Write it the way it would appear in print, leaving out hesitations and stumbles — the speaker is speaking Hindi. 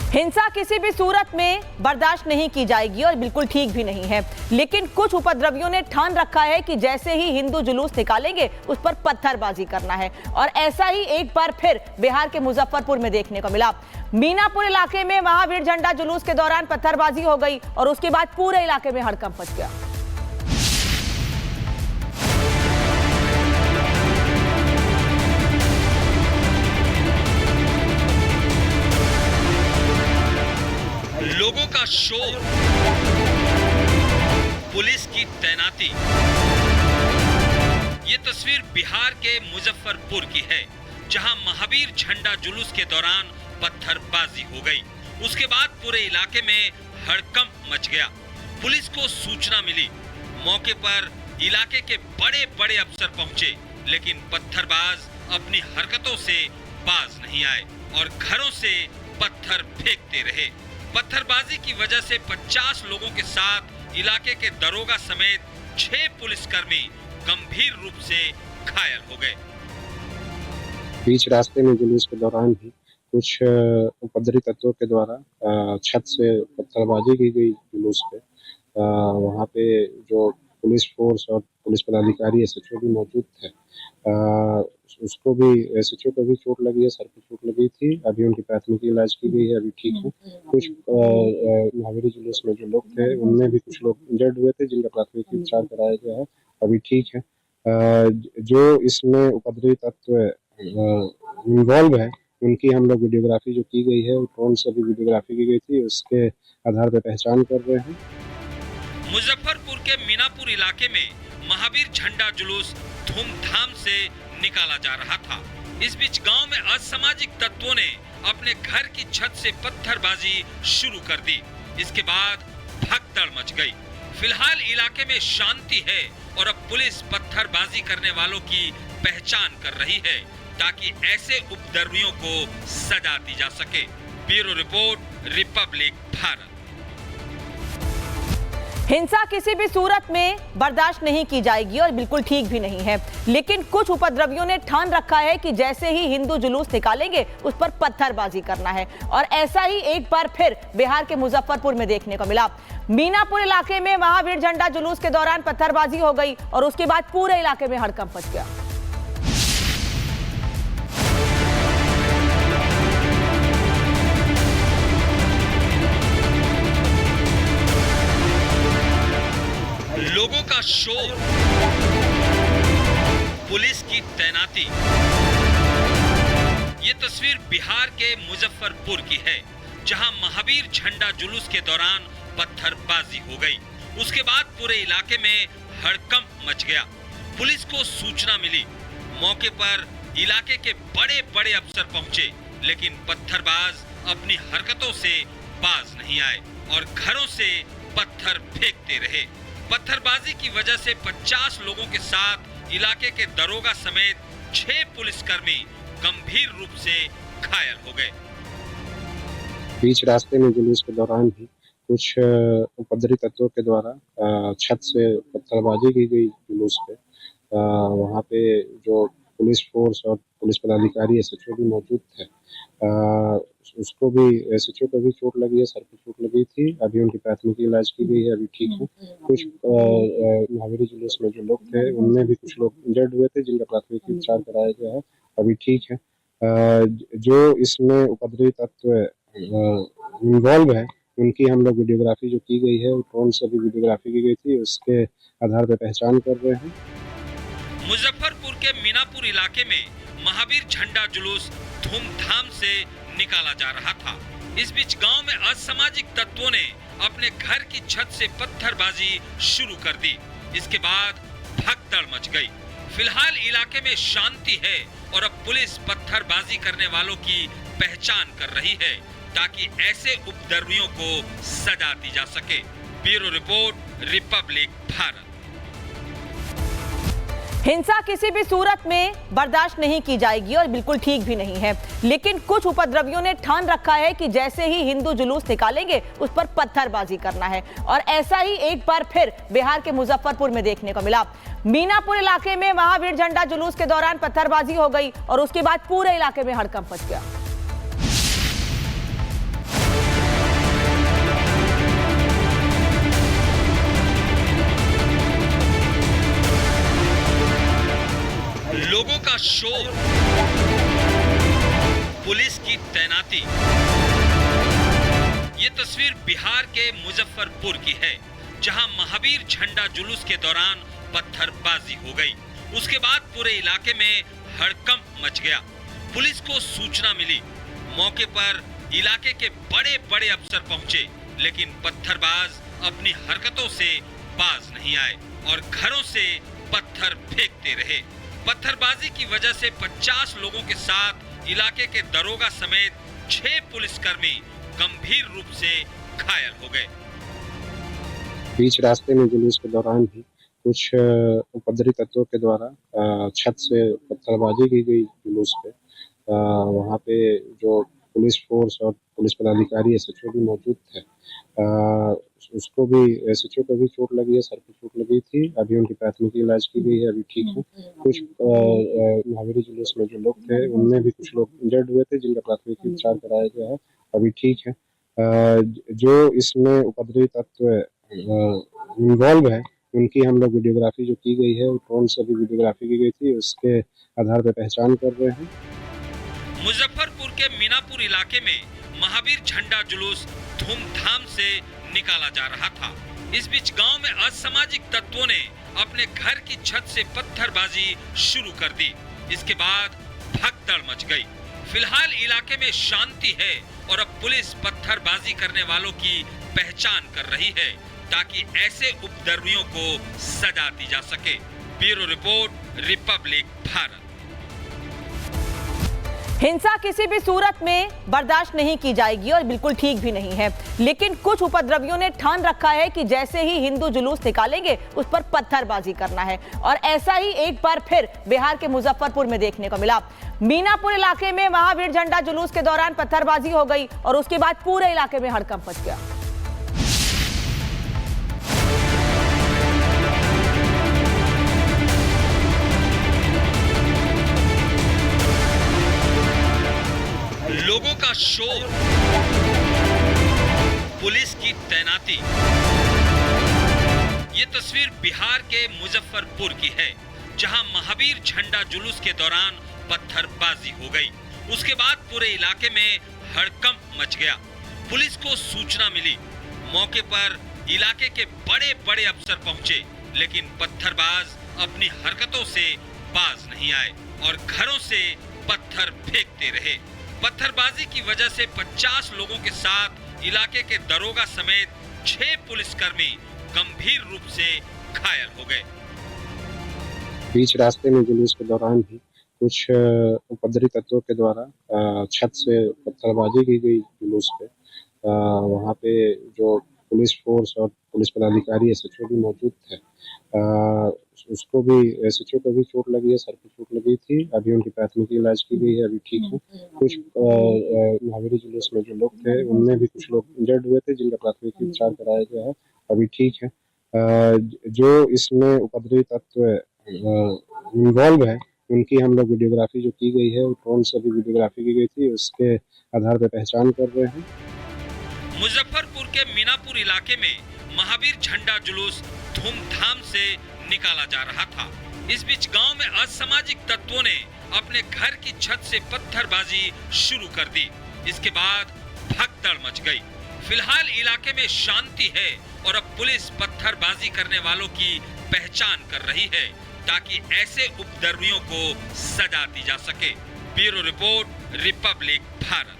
हिंसा किसी भी सूरत में बर्दाश्त नहीं की जाएगी और बिल्कुल ठीक भी नहीं है, लेकिन कुछ उपद्रवियों ने ठान रखा है कि जैसे ही हिंदू जुलूस निकालेंगे उस पर पत्थरबाजी करना है। और ऐसा ही एक बार फिर बिहार के मुजफ्फरपुर में देखने को मिला। मीनापुर इलाके में महावीर झंडा जुलूस के दौरान पत्थरबाजी हो गई और उसके बाद पूरे इलाके में हड़कंप मच गया। लोगों का शोर, पुलिस की तैनाती। ये तस्वीर बिहार के मुजफ्फरपुर की है, जहां महावीर झंडा जुलूस के दौरान पत्थरबाजी हो गई। उसके बाद पूरे इलाके में हड़कंप मच गया। पुलिस को सूचना मिली, मौके पर इलाके के बड़े बड़े अफसर पहुंचे, लेकिन पत्थरबाज अपनी हरकतों से बाज नहीं आए और घरों से पत्थर फेंकते रहे। पत्थरबाजी की वजह से 50 लोगों के साथ इलाके के दरोगा समेत 6 पुलिसकर्मी गंभीर रूप से घायल हो गए। बीच रास्ते में जुलूस के दौरान ही कुछ उपद्रवी तत्वों के द्वारा छत से पत्थरबाजी की गई जुलूस पे। वहाँ पे जो पुलिस फोर्स और पुलिस पदाधिकारी एसएचओ भी मौजूद थे। उसको भी एसएचओ को भी चोट लगी है, सर पे चोट लगी थी। अभी उनकी प्राथमिक इलाज की गई है, अभी ठीक है। कुछ महावीरी जुलूस में जो लोग थे उनमें भी कुछ लोग इंजर्ड हुए थे, जिनका प्राथमिक उपचार कराया गया है, अभी ठीक है। जो इसमें उपद्रवी तत्व इन्वॉल्व है उनकी हम लोग वीडियोग्राफी जो की गई है, ड्रोन से भी वीडियोग्राफी की गई थी, उसके आधार पर पहचान कर रहे हैं। मुजफ्फरपुर के मीनापुर इलाके में महावीर झंडा जुलूस धूमधाम से निकाला जा रहा था। इस बीच गांव में असामाजिक तत्वों ने अपने घर की छत से पत्थरबाजी शुरू कर दी। इसके बाद भगदड़ मच गई। फिलहाल इलाके में शांति है और अब पुलिस पत्थरबाजी करने वालों की पहचान कर रही है, ताकि ऐसे उपद्रवियों को सजा दी जा सके। Bureau report, Republic Bharat. हिंसा किसी भी सूरत में बर्दाश्त नहीं की जाएगी और बिल्कुल ठीक भी नहीं है, लेकिन कुछ उपद्रवियों ने ठान रखा है कि जैसे ही हिंदू जुलूस निकालेंगे उस पर पत्थरबाजी करना है। और ऐसा ही एक बार फिर बिहार के मुजफ्फरपुर में देखने को मिला। मीनापुर इलाके में महावीर झंडा जुलूस के दौरान पत्थरबाजी हो गई और उसके बाद पूरे इलाके में हड़कंप मच गया। लोगों का शोर, पुलिस की तैनाती। ये तस्वीर बिहार के मुजफ्फरपुर की है, जहां महावीर झंडा जुलूस के दौरान पत्थरबाजी हो गई। उसके बाद पूरे इलाके में हड़कंप मच गया। पुलिस को सूचना मिली, मौके पर इलाके के बड़े बड़े अफसर पहुंचे, लेकिन पत्थरबाज अपनी हरकतों से बाज नहीं आए और घरों से पत्थर फेंकते रहे। पत्थरबाजी की वजह से 50 लोगों के साथ इलाके के दरोगा समेत 6 पुलिसकर्मी गंभीर रूप से घायल हो गए। बीच रास्ते में जुलूस के दौरान ही कुछ उपद्रवी तत्वों के द्वारा छत से पत्थरबाजी की गई जुलूस पे। वहाँ पे जो पुलिस फोर्स और पुलिस पदाधिकारी एसएचओ भी मौजूद थे। उसको भी एसएचओ को भी चोट लगी है, सर पे चोट लगी थी। अभी उनकी प्राथमिक इलाज की गई है, अभी ठीक है। कुछ महावीरी जुलूस में जो लोग थे उनमें भी कुछ लोग इंजर्ड हुए थे, जिनका प्राथमिक उपचार कराया गया है, अभी ठीक है। जो इसमें उपद्रवी तत्व इन्वॉल्व है उनकी हम लोग वीडियोग्राफी जो की गई है, ड्रोन से भी वीडियोग्राफी की गई थी, उसके आधार पर पहचान कर रहे हैं। मुजफ्फरपुर के मीनापुर इलाके में महावीर झंडा जुलूस धूमधाम से निकाला जा रहा था। इस बीच गांव में असामाजिक तत्वों ने अपने घर की छत से पत्थरबाजी शुरू कर दी। इसके बाद भगदड़ मच गई। फिलहाल इलाके में शांति है और अब पुलिस पत्थरबाजी करने वालों की पहचान कर रही है, ताकि ऐसे उपद्रवियों को सजा दी जा सके। Bureau report, Republic Bharat. हिंसा किसी भी सूरत में बर्दाश्त नहीं की जाएगी और बिल्कुल ठीक भी नहीं है, लेकिन कुछ उपद्रवियों ने ठान रखा है कि जैसे ही हिंदू जुलूस निकालेंगे उस पर पत्थरबाजी करना है। और ऐसा ही एक बार फिर बिहार के मुजफ्फरपुर में देखने को मिला। मीनापुर इलाके में महावीर झंडा जुलूस के दौरान पत्थरबाजी हो गई और उसके बाद पूरे इलाके में हड़कंप मच गया। तस्वीर बिहार के मुजफ्फरपुर की है, जहां महावीर झंडा जुलूस के दौरान पत्थरबाजी हो गई। उसके बाद पूरे इलाके में हड़कंप मच गया। पुलिस को सूचना मिली। मौके पर इलाके के बड़े बड़े अफसर पहुंचे, लेकिन पत्थरबाज अपनी हरकतों से बाज नहीं आए और घरों से पत्थर फेंकते रहे। पत्थरबाजी की वजह से 50 लोगों के साथ इलाके के दरोगा समेत 6 पुलिसकर्मी गंभीर रूप से घायल हो गए। बीच रास्ते में जुलूस के दौरान भी कुछ उपद्रवी तत्वों के द्वारा छत से पत्थरबाजी की गई जुलूस पे। वहाँ पे जो पुलिस फोर्स और पुलिस पदाधिकारी एसएचओ भी मौजूद थे। उसको भी एसएचओ को भी चोट लगी है, सर पे चोट लगी थी। अभी उनकी प्राथमिक इलाज की गई है, अभी ठीक है। कुछ महावीर जुलूस में जो लोग थे उनमें भी कुछ लोग इंजर्ड हुए थे, जिनका प्राथमिक उपचार कराया गया है, अभी ठीक है। जो इसमें उपद्रवी तत्व इन्वॉल्व है उनकी हम लोग वीडियोग्राफी जो की गई है, ड्रोन से भी वीडियोग्राफी की गई थी, उसके आधार पर पहचान कर रहे हैं। मुजफ्फरपुर के मीनापुर इलाके में महावीर झंडा जुलूस धूमधाम से निकाला जा रहा था। इस बीच गांव में असामाजिक तत्वों ने अपने घर की छत से पत्थरबाजी शुरू कर दी। इसके बाद भगदड़ मच गई। फिलहाल इलाके में शांति है और अब पुलिस पत्थरबाजी करने वालों की पहचान कर रही है, ताकि ऐसे उपद्रवियों को सजा दी जा सके। Bureau report, Republic Bharat. हिंसा किसी भी सूरत में बर्दाश्त नहीं की जाएगी और बिल्कुल ठीक भी नहीं है, लेकिन कुछ उपद्रवियों ने ठान रखा है कि जैसे ही हिंदू जुलूस निकालेंगे उस पर पत्थरबाजी करना है। और ऐसा ही एक बार फिर बिहार के मुजफ्फरपुर में देखने को मिला। मीनापुर इलाके में महावीर झंडा जुलूस के दौरान पत्थरबाजी हो गई और उसके बाद पूरे इलाके में हड़कंप मच गया। लोगों का शोर, पुलिस की तैनाती। ये तस्वीर बिहार के मुजफ्फरपुर की है, जहां महावीर झंडा जुलूस के दौरान पत्थरबाजी हो गई। उसके बाद पूरे इलाके में हड़कंप मच गया। पुलिस को सूचना मिली। मौके पर इलाके के बड़े बड़े अफसर पहुंचे, लेकिन पत्थरबाज अपनी हरकतों से बाज नहीं आए और घरों से पत्थर फेंकते रहे। पत्थरबाजी की वजह से 50 लोगों के साथ इलाके के दरोगा समेत 6 पुलिसकर्मी गंभीर रूप से घायल हो गए। बीच रास्ते में जुलूस के दौरान भी कुछ उपद्रवी तत्वों के द्वारा छत से पत्थरबाजी की गई जुलूस पे। वहाँ पे जो पुलिस फोर्स और पुलिस पदाधिकारी एसएचओ भी मौजूद थे। उसको भी एसएचओ को भी चोट लगी है, सर पे चोट लगी थी। अभी उनकी प्राथमिक इलाज की गई है, अभी ठीक है। कुछ महावीर जुलूस में जो लोग थे उनमें भी कुछ लोग इंजर्ड हुए थे, जिनका प्राथमिक उपचार कराया गया है, अभी ठीक है। जो इसमें उपद्रवी तत्व इन्वॉल्व है उनकी हम लोग वीडियोग्राफी जो की गई है, ड्रोन से भी वीडियोग्राफी की गई थी, उसके आधार पर पहचान कर रहे हैं। मुजफ्फरपुर के मीनापुर इलाके में महावीर झंडा जुलूस धूमधाम से निकाला जा रहा था। इस बीच गांव में असामाजिक तत्वों ने अपने घर की छत से पत्थरबाजी शुरू कर दी। इसके बाद भगदड़ मच गई। फिलहाल इलाके में शांति है और अब पुलिस पत्थरबाजी करने वालों की पहचान कर रही है, ताकि ऐसे उपद्रवियों को सजा दी जा सके। Bureau report, Republic Bharat.